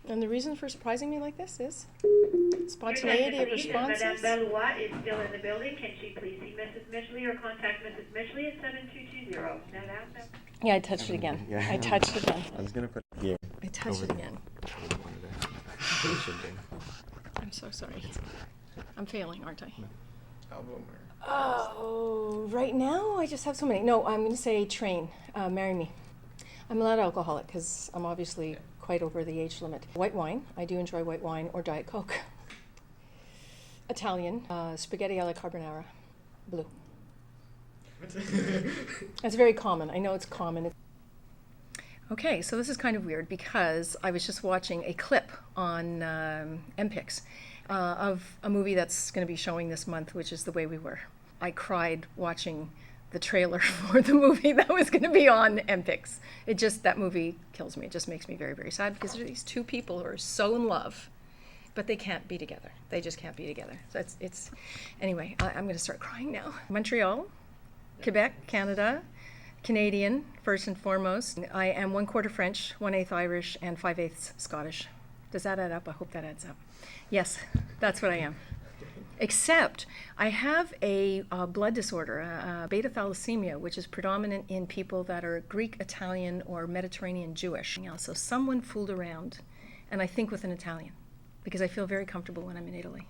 And the reason for surprising me like this is spontaneity of responses. Madame Bellois is still in the building. Can she please see Mrs. Mishley or contact Mrs. Mishley at 7220? Yeah, I touched it again. Yeah. I touched it again. I was going to put it here. I touched it again. I didn't want it to happen. It should be. I'm so sorry. I'm failing, aren't I? Album or... Oh, right now I just have so many. No, I'm going to say train. Marry me. I'm not alcoholic because I'm obviously quite over the age limit. White wine. I do enjoy white wine or Diet Coke. Italian. Spaghetti alla carbonara. Blue. That's very common. I know it's common. Okay, so this is kind of weird because I was just watching a clip on MPix of a movie that's going to be showing this month, which is The Way We Were. I cried watching the trailer for the movie that was going to be on MPix. That movie kills me. It just makes me very, very sad because there are these two people who are so in love, but they can't be together. They just can't be together. So anyway, I'm going to start crying now. Montreal, Quebec, Canada, Canadian, first and foremost. I am 1/4 French, 1/8 Irish, and 5/8 Scottish. Does that add up? I hope that adds up. Yes, that's what I am. Except I have a blood disorder, beta thalassemia, which is predominant in people that are Greek, Italian, or Mediterranean Jewish. So someone fooled around, and I think with an Italian, because I feel very comfortable when I'm in Italy.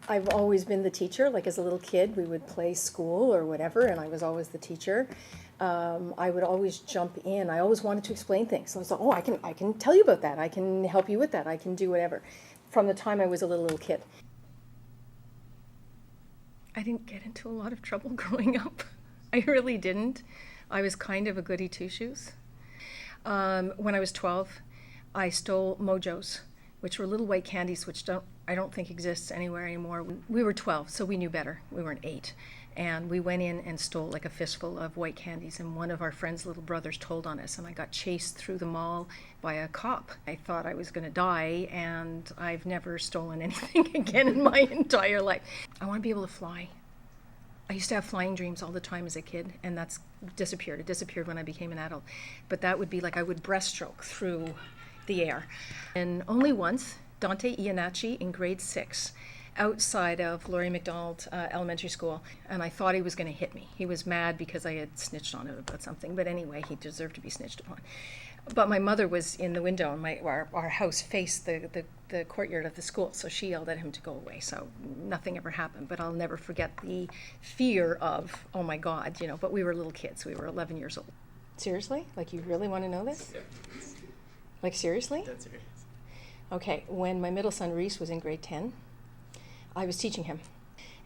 I've always been the teacher. Like as a little kid, we would play school or whatever, and I was always the teacher. I would always jump in. I always wanted to explain things. So I was like, I can tell you about that. I can help you with that. I can do whatever. From the time I was a little kid. I didn't get into a lot of trouble growing up. I really didn't. I was kind of a goody two-shoes. When I was 12, I stole Mojos, which were little white candies, which I don't think exists anywhere anymore. We were 12, so we knew better. We weren't 8. And we went in and stole like a fistful of white candies, and one of our friend's little brothers told on us, and I got chased through the mall by a cop. I thought I was going to die, and I've never stolen anything again in my entire life. I want to be able to fly. I used to have flying dreams all the time as a kid, and that's disappeared. It disappeared when I became an adult. But that would be like I would breaststroke through the air. And only once, Dante Iannacci in grade 6, outside of Laurie McDonald Elementary School, and I thought he was going to hit me. He was mad because I had snitched on him about something, but anyway, he deserved to be snitched upon. But my mother was in the window, and our house faced the courtyard of the school, so she yelled at him to go away, so nothing ever happened. But I'll never forget the fear of, oh my God, but we were little kids. We were 11 years old. Seriously? Like, you really want to know this? Yeah. Like, seriously? That's serious. Okay, when my middle son Reese was in grade 10, I was teaching him,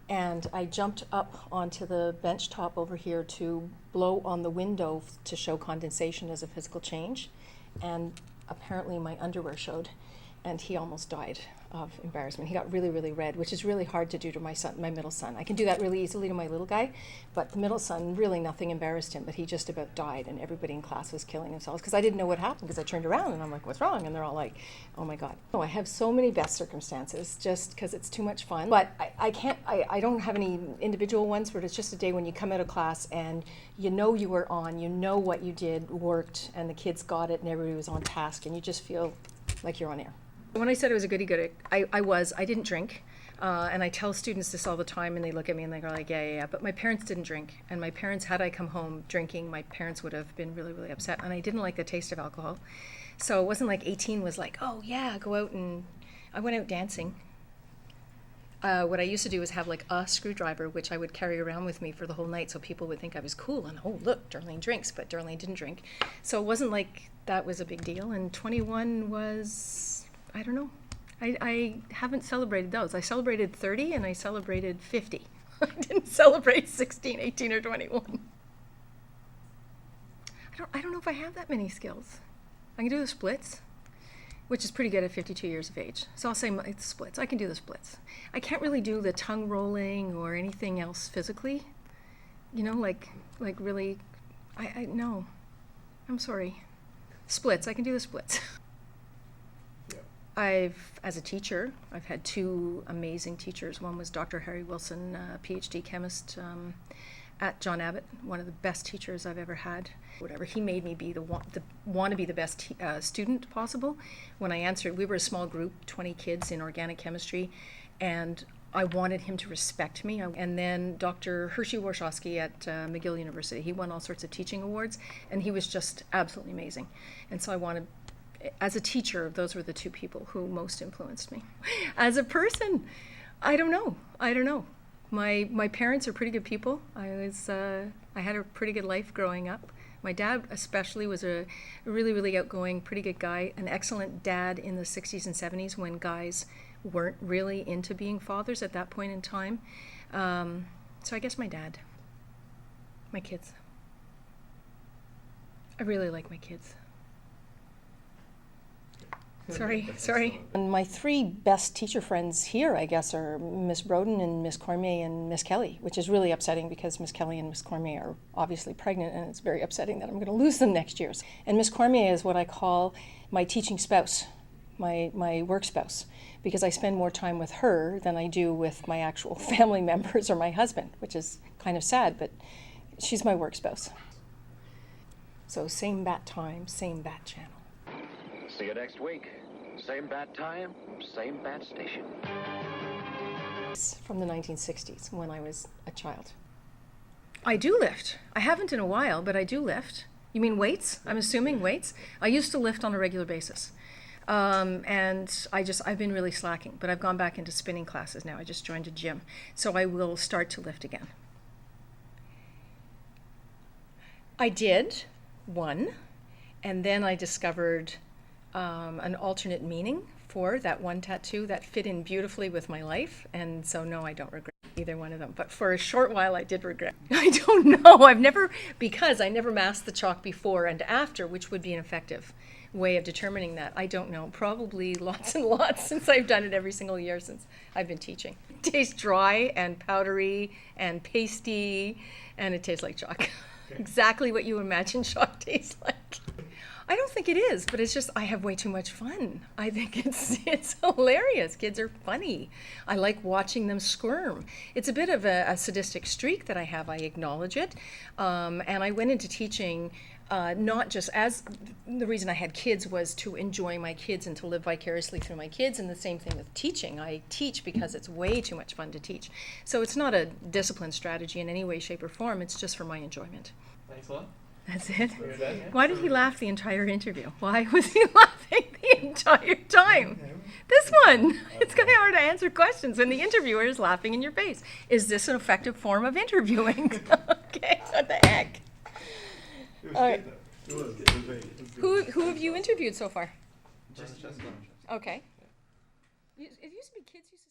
and I jumped up onto the bench top over here to blow on the window to show condensation as a physical change, and apparently my underwear showed, and he almost died of embarrassment. He got really, really red, which is really hard to do to my middle son. I can do that really easily to my little guy, but the middle son, really nothing embarrassed him, but he just about died, and everybody in class was killing themselves because I didn't know what happened, because I turned around and I'm like, what's wrong? And they're all like, oh my God. Oh, I have so many best circumstances just because it's too much fun, but I don't have any individual ones where it's just a day when you come out of class and you were on, what you did worked, and the kids got it and everybody was on task, and you just feel like you're on air. When I said I was a goody-goody, I didn't drink, and I tell students this all the time, and they look at me and they go like, yeah, but my parents didn't drink, and my parents, had I come home drinking, my parents would have been really, really upset, and I didn't like the taste of alcohol. So it wasn't like 18 was like, oh yeah, go out, and I went out dancing. What I used to do was have like a screwdriver, which I would carry around with me for the whole night, so people would think I was cool, and oh look, Darlene drinks, but Darlene didn't drink. So it wasn't like that was a big deal, and 21 was, I don't know. I haven't celebrated those. I celebrated 30 and I celebrated 50. I didn't celebrate 16, 18, or 21. I don't know if I have that many skills. I can do the splits, which is pretty good at 52 years of age. So I'll say splits. I can do the splits. I can't really do the tongue rolling or anything else physically. Like really, no. I'm sorry. Splits, I can do the splits. As a teacher, I've had 2 amazing teachers. One was Dr. Harry Wilson, PhD chemist at John Abbott, one of the best teachers I've ever had. Whatever, he made me be want to be the best student possible. When I answered, we were a small group, 20 kids in organic chemistry, and I wanted him to respect me. And then Dr. Hershey Warshawski at McGill University, he won all sorts of teaching awards, and he was just absolutely amazing. And so I wanted, as a teacher, those were the two people who most influenced me. As a person, I don't know. My parents are pretty good people. I had a pretty good life growing up. My dad especially was a really, really outgoing, pretty good guy, an excellent dad in the 60s and 70s when guys weren't really into being fathers at that point in time. So I guess my dad. My kids. I really like my kids. Sorry. And my three best teacher friends here, I guess, are Miss Broden and Miss Cormier and Miss Kelly, which is really upsetting because Miss Kelly and Miss Cormier are obviously pregnant, and it's very upsetting that I'm going to lose them next year. And Miss Cormier is what I call my teaching spouse, my work spouse, because I spend more time with her than I do with my actual family members or my husband, which is kind of sad, but she's my work spouse. So same bat time, same bat channel. See you next week. Same bat time, same bat station. It's from the 1960s when I was a child. I do lift. I haven't in a while, but I do lift. You mean weights? I'm assuming weights. I used to lift on a regular basis. And I've been really slacking, but I've gone back into spinning classes now. I just joined a gym. So I will start to lift again. I did one, and then I discovered an alternate meaning for that one tattoo that fit in beautifully with my life, and so no, I don't regret either one of them. But for a short while, I did regret. I don't know. Because I never masked the chalk before and after, which would be an effective way of determining that. I don't know. Probably lots and lots, since I've done it every single year since I've been teaching. It tastes dry and powdery and pasty, and it tastes like chalk. Exactly what you imagine chalk tastes like. I don't think it is, but it's just I have way too much fun. I think it's hilarious. Kids are funny. I like watching them squirm. It's a bit of a sadistic streak that I have. I acknowledge it. And I went into teaching not just as the reason I had kids was to enjoy my kids and to live vicariously through my kids, and the same thing with teaching. I teach because it's way too much fun to teach. So it's not a discipline strategy in any way, shape, or form. It's just for my enjoyment. Thanks a lot. That's it? Why did he laugh the entire interview? Why was he laughing the entire time? This one. It's kind of hard to answer questions when the interviewer is laughing in your face. Is this an effective form of interviewing? Okay, what the heck? All right. Who have you interviewed so far? Just Okay. It used to be kids used to